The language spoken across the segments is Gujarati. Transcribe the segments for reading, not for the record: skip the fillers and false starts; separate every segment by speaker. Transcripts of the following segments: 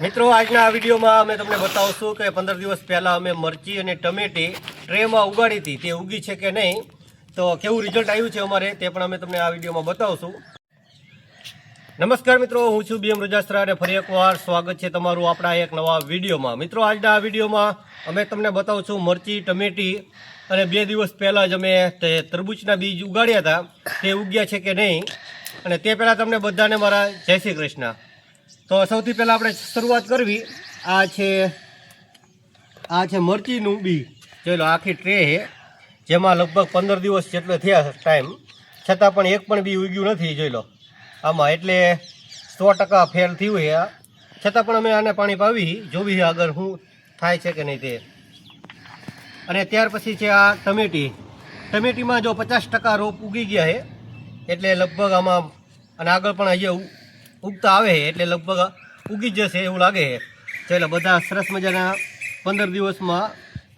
Speaker 1: મિત્રો આજના આ વિડીયોમાં અમે તમને બતાવશું કે 15 દિવસ પહેલાં અમે મરચી અને ટમેટી ટ્રેમાં ઉગાડી હતી, તે ઉગી છે કે નહીં, તો કેવું રિઝલ્ટ આવ્યું છે અમારે તે પણ અમે તમને આ વિડીયોમાં બતાવશું. નમસ્કાર મિત્રો, હું છું BM રજાસ્ત્રા અને ફરી એકવાર સ્વાગત છે તમારું આપણા એક નવા વિડીયોમાં. મિત્રો આજના આ વિડીયોમાં અમે તમને બતાવશું મરચી ટમેટી અને 2 દિવસ પહેલાં જ અમે તરબૂચના બીજ ઉગાડ્યા હતા, તે ઉગ્યા છે કે નહીં, અને તે પહેલાં તમને બધાને મારા જય શ્રી કૃષ્ણ. તો સૌથી પહેલાં આપણે શરૂઆત કરવી, આ છે મરચીનું બી, જોઈ લો આખી ટ્રે છે, જેમાં લગભગ 15 દિવસ જેટલો થયા ટાઈમ, છતાં પણ એક પણ બી ઉગ્યું નથી. જોઈ લો આમાં, એટલે 100% ફેલ થયું છે. છતાં પણ અમે આને પાણી પાવી જોવી આગળ શું થાય છે કે નહીં તે. અને ત્યાર પછી છે આ ટમેટીમાં જો 50% રોપ ઉગી ગયા છે, એટલે લગભગ આમાં અને આગળ પણ હજી ઉગતા આવે છે, એટલે લગભગ ઉગી જશે એવું લાગે છે. ચાલો બધા સરસ મજાના 15 દિવસમાં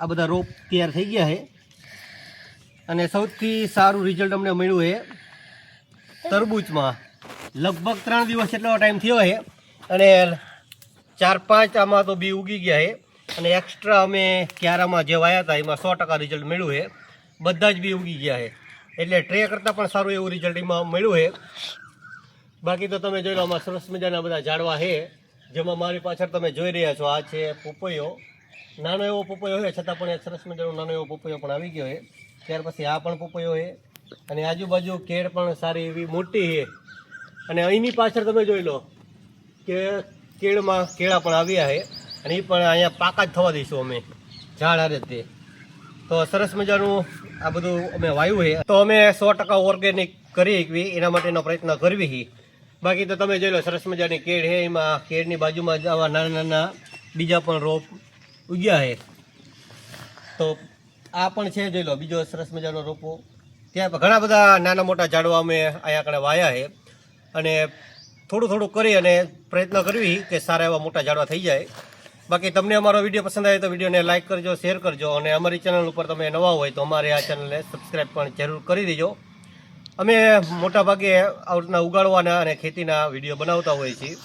Speaker 1: આ બધા રોપ તૈયાર થઈ ગયા છે. અને સૌથી સારું રિઝલ્ટ અમને મળ્યું છે તરબૂચમાં. લગભગ 3 દિવસ એટલો ટાઈમ થયો છે, અને 4-5 આમાં તો બી ઉગી ગયા છે. અને એક્સ્ટ્રા અમે ક્યારામાં જે વાયા હતા એમાં 100% રિઝલ્ટ મળ્યું છે, બધા જ બી ઉગી ગયા છે. એટલે ટ્રે કરતાં પણ સારું એવું રિઝલ્ટ એમાં મળ્યું છે. બાકી તો તમે જોઈ લો આમાં સરસ મજાના બધા ઝાડવા છે, જેમાં મારી પાછળ તમે જોઈ રહ્યા છો આ છે પપૈયો. નાનો એવો પપૈયો છે, છતાં પણ એક સરસ મજાનો નાનો એવો પપૈયો પણ આવી ગયો છે. ત્યાર પછી આ પણ પપૈયો છે, અને આજુબાજુ કેળ પણ સારી એવી મોટી છે. અને અહીંની પાછળ તમે જોઈ લો કે કેળમાં કેળા પણ આવ્યા છે, અને એ પણ અહીંયા પાકા જ થવા દઈશું અમે ઝાડ હારે તે. તો સરસ મજાનું આ બધું અમે વાવ્યું છે, તો અમે 100% ઓર્ગેનિક કરી એના માટેનો પ્રયત્ન કરવી. બાકી તો તમે જોઈ લો સરસ મજાની કેળ છે, એમાં કેળની બાજુમાં જ આવા નાના નાના બીજા પણ રોપ ઉગ્યા છે. તો આ પણ છે, જોઈ લો બીજો સરસ મજાનો રોપો. ત્યાં ઘણા બધા નાના મોટા ઝાડવા અમે અહીંયા આગળ વાયા છે, અને થોડું થોડું કરી અને પ્રયત્ન કરવી કે સારા એવા મોટા ઝાડવા થઈ જાય. બાકી તમને અમારો વિડીયો પસંદ આવે તો વિડીયોને લાઇક કરજો, શેર કરજો, અને અમારી ચેનલ ઉપર તમે નવા હોય તો અમારી આ ચેનલને સબસ્ક્રાઈબ પણ જરૂર કરી દેજો. અમે મોટાભાગે આ રીતના ઉગાડવાના અને ખેતીના વિડીયો બનાવતા હોઈએ છીએ.